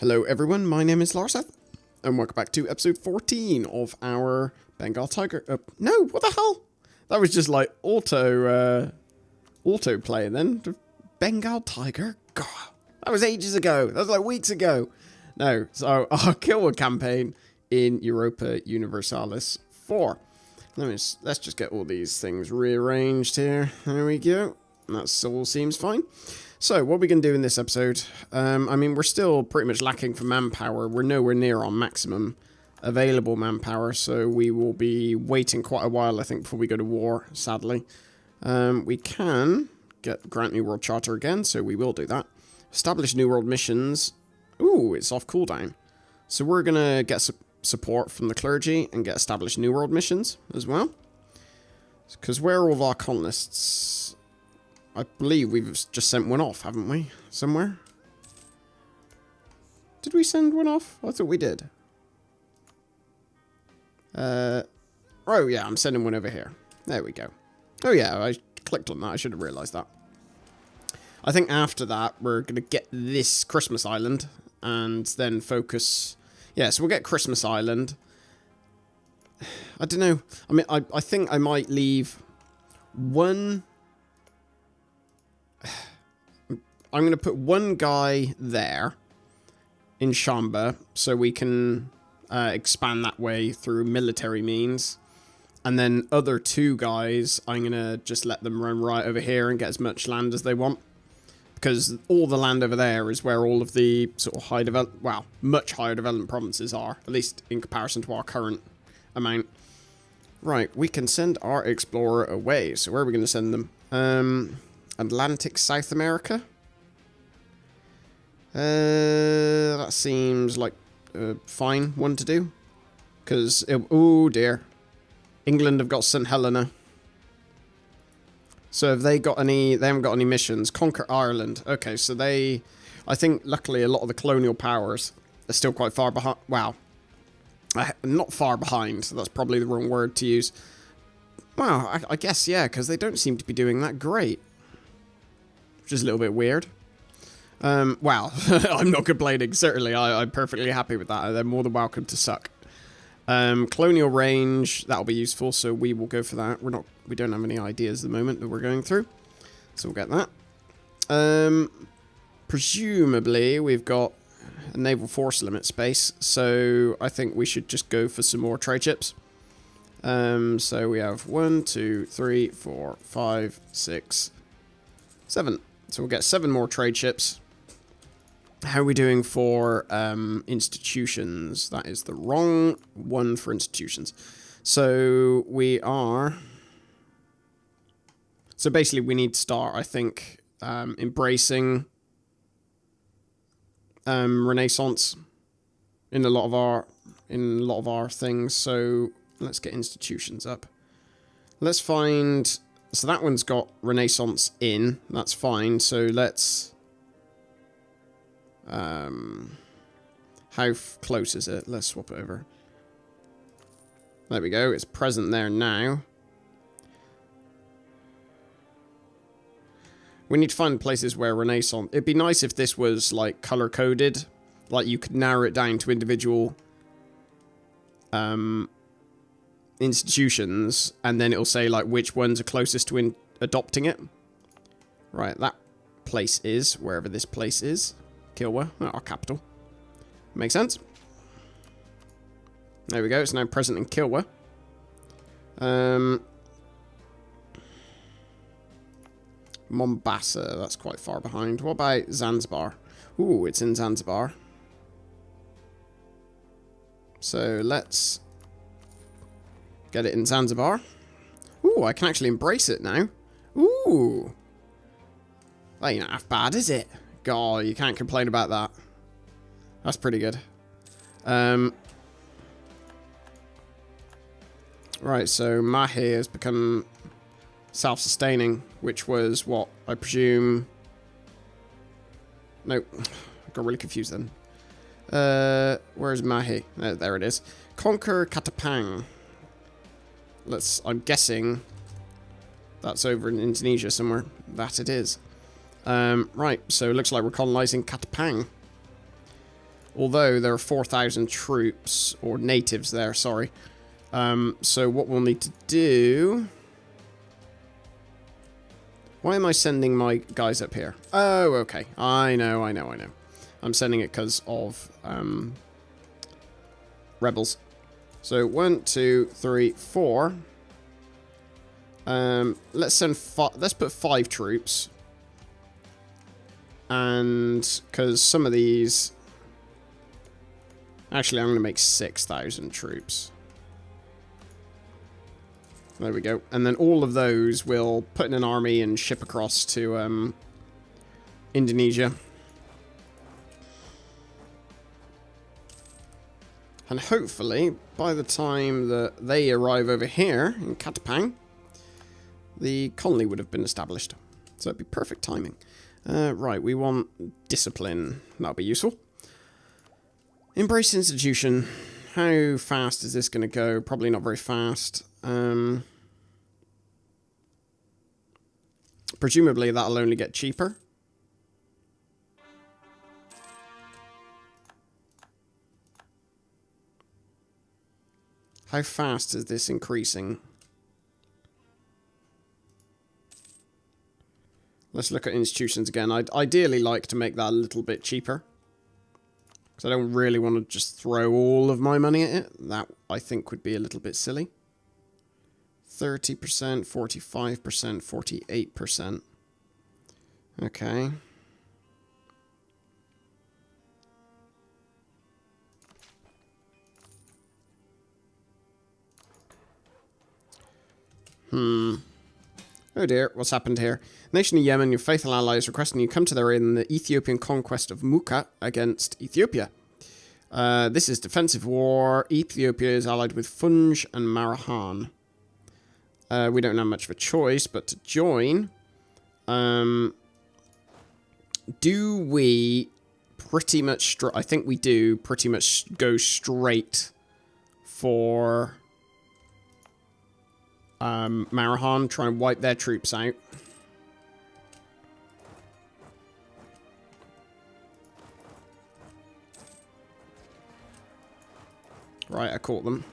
Hello everyone, my name is Larseth, and welcome back to episode 14 of our Bengal Tiger... no, what the hell? That was just like auto play then. Bengal Tiger? God, that was ages ago. That was like weeks ago. No, so our Kilwa campaign in Europa Universalis 4. Let's just get all these things rearranged here. There we go. That all seems fine. So, what are we going to do in this episode? I mean, we're still pretty much lacking for manpower. We're nowhere near our maximum available manpower, so we will be waiting quite a while, I think, before we go to war, sadly. We can grant New World Charter again, so we will do that. Establish New World missions. Ooh, it's off cooldown. So we're going to get support from the clergy and get established New World missions as well. Because where are all of our colonists? I believe we've just sent one off, haven't we? Somewhere? Did we send one off? I thought we did. Oh yeah, I'm sending one over here. There we go. Oh yeah, I clicked on that. I should have realised that. I think after that, we're going to get this Christmas Island and then focus... Yeah, so we'll get Christmas Island. I don't know. I mean, I think I might leave one... I'm going to put one guy there in Shamba so we can expand that way through military means. And then other two guys, I'm going to just let them run right over here and get as much land as they want. Because all the land over there is where all of the sort of much higher development provinces are. At least in comparison to our current amount. Right, we can send our explorer away. So where are we going to send them? Atlantic South America? That seems like a fine one to do. Because, oh dear. England have got St. Helena. So have they got any, they haven't got any missions. Conquer Ireland. Okay, so I think luckily a lot of the colonial powers are still quite far behind. Wow. Not far behind. That's probably the wrong word to use. Wow, I guess, yeah, because they don't seem to be doing that great. Which is a little bit weird. Wow, I'm not complaining, certainly. I'm perfectly happy with that. They're more than welcome to suck. Colonial range, that'll be useful, so we will go for that. We don't have any ideas at the moment that we're going through. So we'll get that. Presumably, we've got a naval force limit space, so I think we should just go for some more trade ships. So we have 1, 2, 3, 4, 5, 6, 7. So we'll get 7 more trade ships. How are we doing for institutions? That is the wrong one for institutions. So we are... So basically we need to start, I think, embracing Renaissance in a lot of our things. So let's get institutions up. Let's find... So that one's got Renaissance in. That's fine. So let's... how close is it? Let's swap it over. There we go. It's present there now. We need to find places where Renaissance... It'd be nice if this was, like, color-coded. Like, you could narrow it down to individual... institutions, and then it'll say like which ones are closest to adopting it. Right, that place is wherever this place is. Kilwa, our capital. Makes sense. There we go, it's now present in Kilwa. Mombasa, that's quite far behind. What about Zanzibar? Ooh, it's in Zanzibar. So let's get it in Zanzibar. Ooh, I can actually embrace it now. Ooh. That ain't half bad, is it? God, you can't complain about that. That's pretty good. Right, so Mahe has become self-sustaining, which was what, I presume... No, I got really confused then. Where's Mahe? There it is. Conquer Katapang. I'm guessing that's over in Indonesia somewhere. That it is. Right, so it looks like we're colonizing Katapang. Although there are 4,000 troops, or natives there, sorry. So what we'll need to do... Why am I sending my guys up here? Oh, okay. I know. I'm sending it because of rebels. So 1, 2, 3, 4. Let's send. Let's put 5 troops, and because some of these. Actually, I'm going to make 6,000 troops. There we go. And then all of those will put in an army and ship across to Indonesia. And hopefully, by the time that they arrive over here in Katapang, the colony would have been established. So it'd be perfect timing. Right, we want discipline. That'll be useful. Embrace institution. How fast is this going to go? Probably not very fast. Presumably that'll only get cheaper. How fast is this increasing? Let's look at institutions again. I'd ideally like to make that a little bit cheaper. Because I don't really want to just throw all of my money at it. That, I think, would be a little bit silly. 30%, 45%, 48%. Okay. Oh dear, what's happened here? Nation of Yemen, your faithful allies requesting you come to their aid in the Ethiopian conquest of Muka against Ethiopia. This is defensive war. Ethiopia is allied with Funj and Marahan. We don't have much of a choice, but to join... do we pretty much... I think we do pretty much go straight for... Marahan, try and wipe their troops out. Right, I caught them.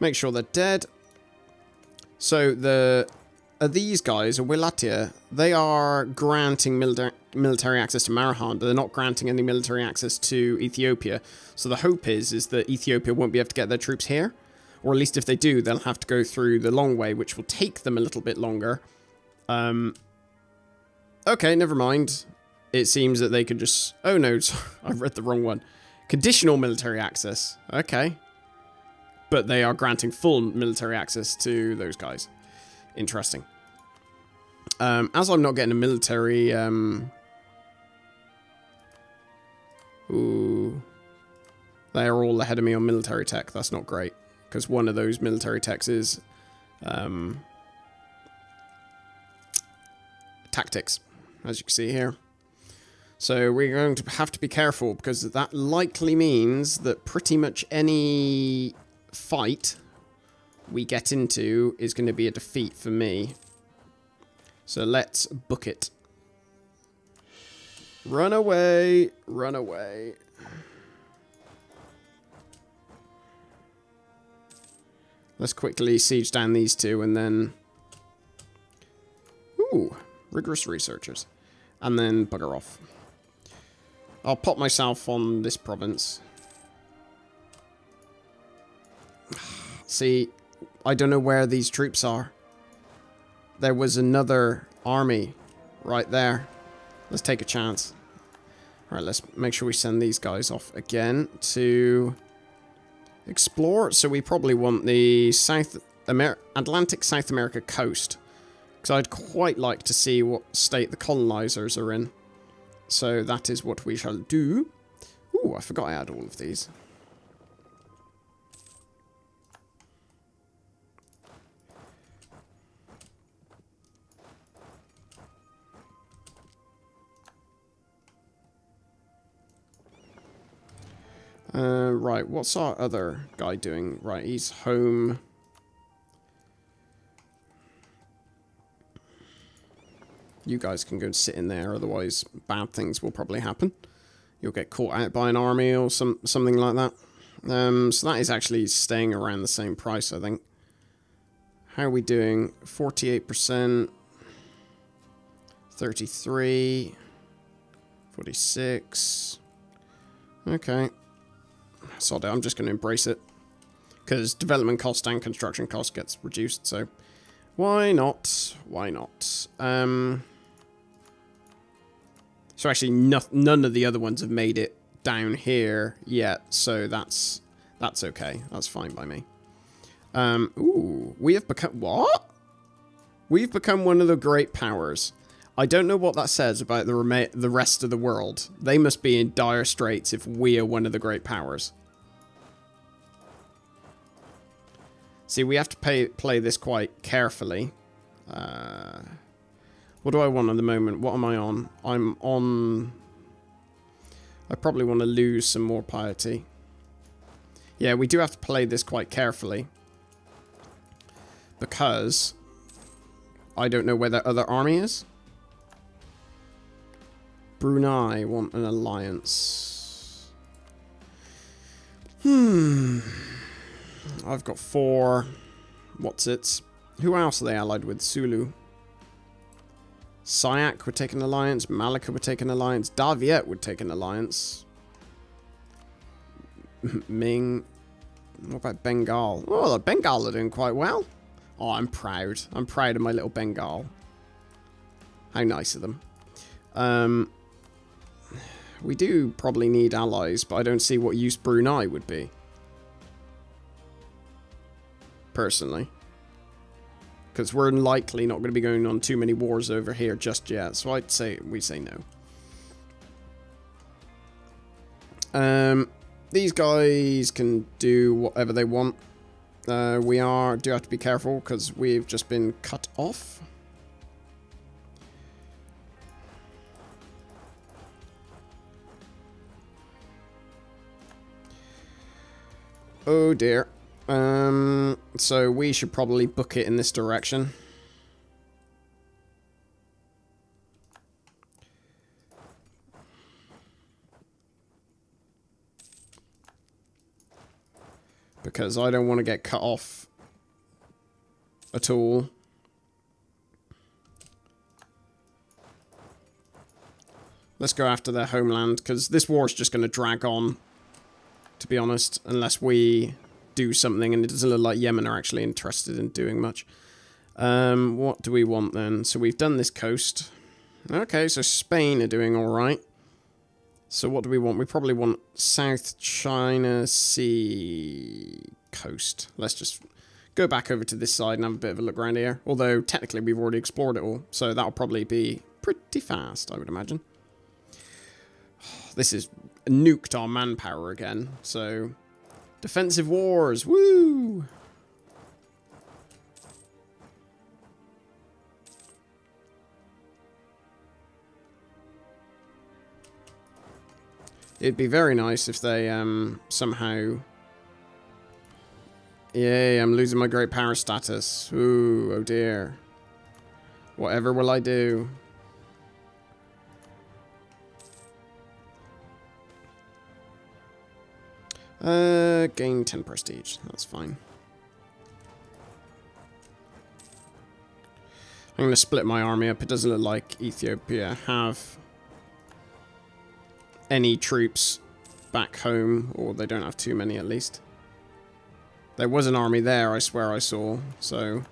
Make sure they're dead. So these guys, Wilatia, they are granting military access to Marahan, but they're not granting any military access to Ethiopia. So the hope is that Ethiopia won't be able to get their troops here. Or at least if they do, they'll have to go through the long way, which will take them a little bit longer. Okay, never mind. It seems that they could just... Oh no, I've read the wrong one. Conditional military access. Okay. But they are granting full military access to those guys. Interesting. As I'm not getting a military... Ooh. They are all ahead of me on military tech. That's not great. Because one of those military techs is tactics, as you can see here. So we're going to have to be careful, because that likely means that pretty much any fight we get into is going to be a defeat for me. So let's book it. Run away, run away. Let's quickly siege down these two and then... Ooh, rigorous researchers. And then bugger off. I'll pop myself on this province. See, I don't know where these troops are. There was another army right there. Let's take a chance. Alright, let's make sure we send these guys off again to... explore. So we probably want the Atlantic South America coast, because I'd quite like to see what state the colonizers are in. So that is what we shall do. Ooh, I forgot I had all of these. Right, what's our other guy doing? Right, he's home. You guys can go and sit in there, otherwise bad things will probably happen you'll get caught out by an army or something like that. So that is actually staying around the same price, I think. How are we doing? 48%, 33, 46. Okay. Sod it, I'm just going to embrace it. Because development cost and construction cost gets reduced, so why not? Why not? So actually, none of the other ones have made it down here yet, so that's okay. That's fine by me. Ooh, we have become... What? We've become one of the great powers. I don't know what that says about the rest of the world. They must be in dire straits if we are one of the great powers. See, we have to play this quite carefully. What do I want at the moment? What am I on? I'm on... I probably want to lose some more piety. Yeah, we do have to play this quite carefully. Because I don't know where that other army is. Brunei want an alliance. I've got 4. What's-its? Who else are they allied with? Sulu. Sayak would take an alliance. Malacca would take an alliance. Daviet would take an alliance. Ming. What about Bengal? Oh, the Bengal are doing quite well. Oh, I'm proud. I'm proud of my little Bengal. How nice of them. We do probably need allies, but I don't see what use Brunei would be. Personally. Because we're likely not going to be going on too many wars over here just yet. So I'd say we say no. These guys can do whatever they want. We do have to be careful because we've just been cut off. Oh dear. So we should probably book it in this direction. Because I don't want to get cut off at all. Let's go after their homeland, because this war is just going to drag on, to be honest, unless we do something, and it doesn't look like Yemen are actually interested in doing much. What do we want then? So we've done this coast. Okay, so Spain are doing alright. So what do we want? We probably want South China Sea coast. Let's just go back over to this side and have a bit of a look around here. Although, technically, we've already explored it all. So that'll probably be pretty fast, I would imagine. This is nuked our manpower again. So, defensive wars. Woo! It'd be very nice if they somehow... Yay, I'm losing my great power status. Ooh, oh dear. Whatever will I do? Gain 10 prestige. That's fine. I'm going to split my army up. It doesn't look like Ethiopia have any troops back home, or they don't have too many at least. There was an army there, I swear I saw, so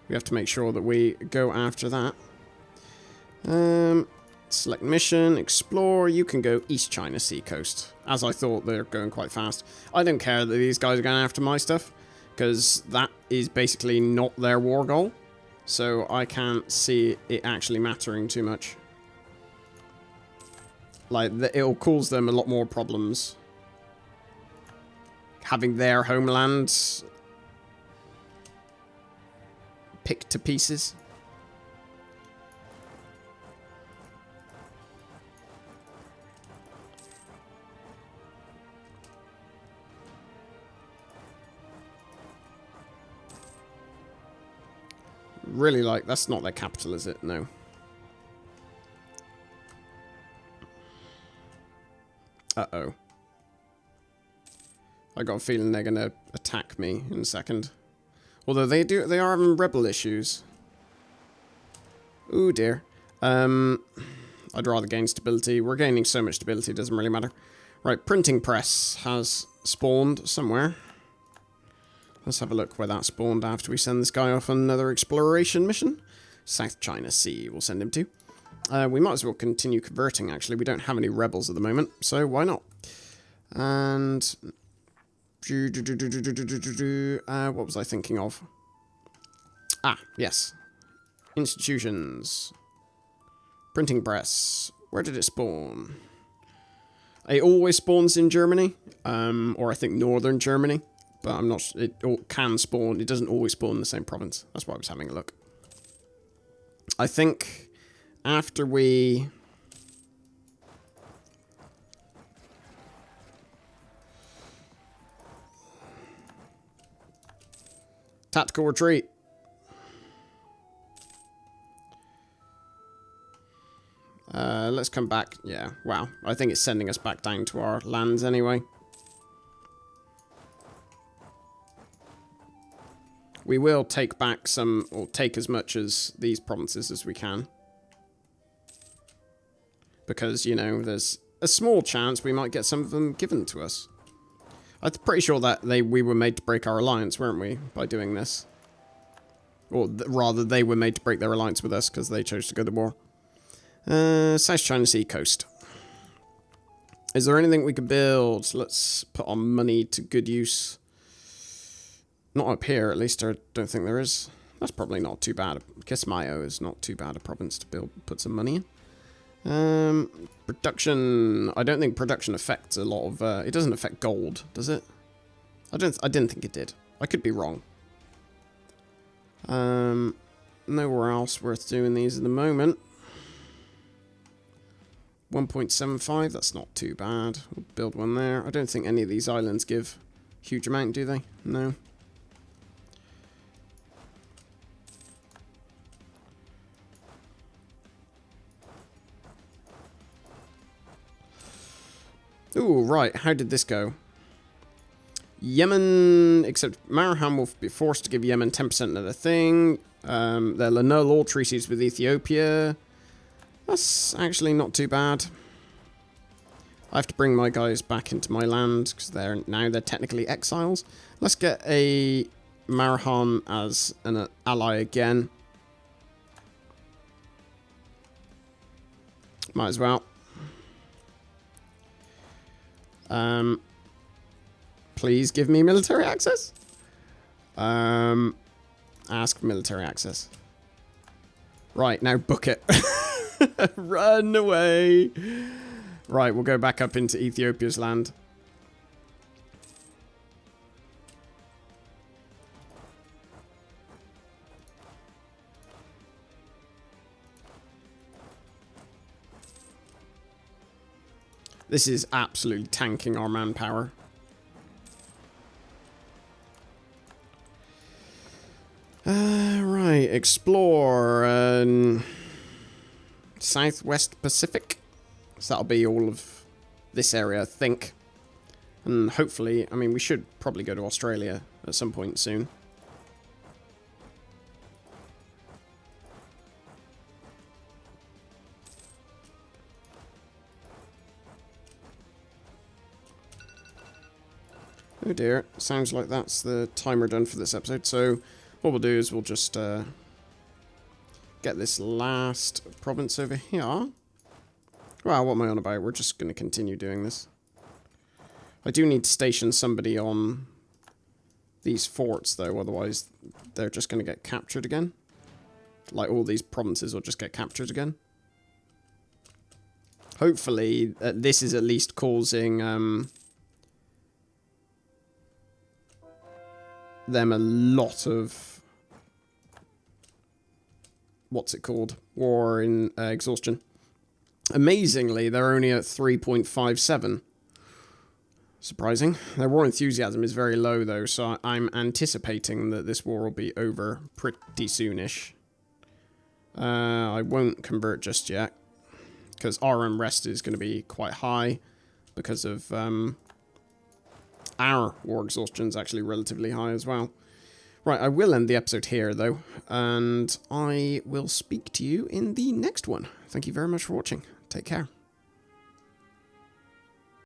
we have to make sure that we go after that. Select mission, explore. You can go East China Sea coast. As I thought, they're going quite fast. I don't care that these guys are going after my stuff, because that is basically not their war goal. So I can't see it actually mattering too much. Like, it'll cause them a lot more problems having their homeland picked to pieces. Really, like, that's not their capital, is it? No. Uh-oh. I got a feeling they're going to attack me in a second. Although they are having rebel issues. Ooh, dear. I'd rather gain stability. We're gaining so much stability, it doesn't really matter. Right, printing press has spawned somewhere. Let's have a look where that spawned after we send this guy off on another exploration mission. South China Sea, we'll send him to. We might as well continue converting, actually. We don't have any rebels at the moment, so why not? And... what was I thinking of? Ah, yes. Institutions. Printing press. Where did it spawn? It always spawns in Germany, or I think northern Germany, but I'm not. It can spawn. It doesn't always spawn in the same province. That's why I was having a look. I think after we tactical retreat. Let's come back. Yeah, wow. I think it's sending us back down to our lands anyway. We will take back some, or take as much as these provinces as we can. Because, you know, there's a small chance we might get some of them given to us. I'm pretty sure that we were made to break our alliance, weren't we, by doing this? Or rather, they were made to break their alliance with us because they chose to go to war. South China Sea coast. Is there anything we could build? Let's put our money to good use. Not up here, at least. I don't think there is. That's probably not too bad. Kismayo is not too bad a province to put some money in. Production. I don't think production affects a lot of. It doesn't affect gold, does it? I didn't think it did. I could be wrong. Nowhere else worth doing these at the moment. 1.75, that's not too bad. We'll build one there. I don't think any of these islands give a huge amount, do they? No. Ooh, right. How did this go? Yemen, except Marham will be forced to give Yemen 10% of the thing. They'll annul all treaties with Ethiopia. That's actually not too bad. I have to bring my guys back into my land because they're technically exiles. Let's get a Marhan as an ally again. Might as well. Please give me military access. Ask military access. Right, now book it. Run away. Right, we'll go back up into Ethiopia's land. This is absolutely tanking our manpower. Right, explore Southwest Pacific. So that'll be all of this area, I think. And hopefully, I mean, we should probably go to Australia at some point soon. Oh dear, sounds like that's the timer done for this episode. So what we'll do is we'll just get this last province over here. Well, what am I on about? We're just going to continue doing this. I do need to station somebody on these forts, though. Otherwise, they're just going to get captured again. Like, all these provinces will just get captured again. Hopefully, this is at least causing them a lot of... what's it called? War in exhaustion. Amazingly, they're only at 3.57. Surprising. Their war enthusiasm is very low, though, so I'm anticipating that this war will be over pretty soonish. I won't convert just yet, because our unrest is going to be quite high. because of our war exhaustion is actually relatively high as well. Right, I will end the episode here, though, and I will speak to you in the next one. Thank you very much for watching. Take care.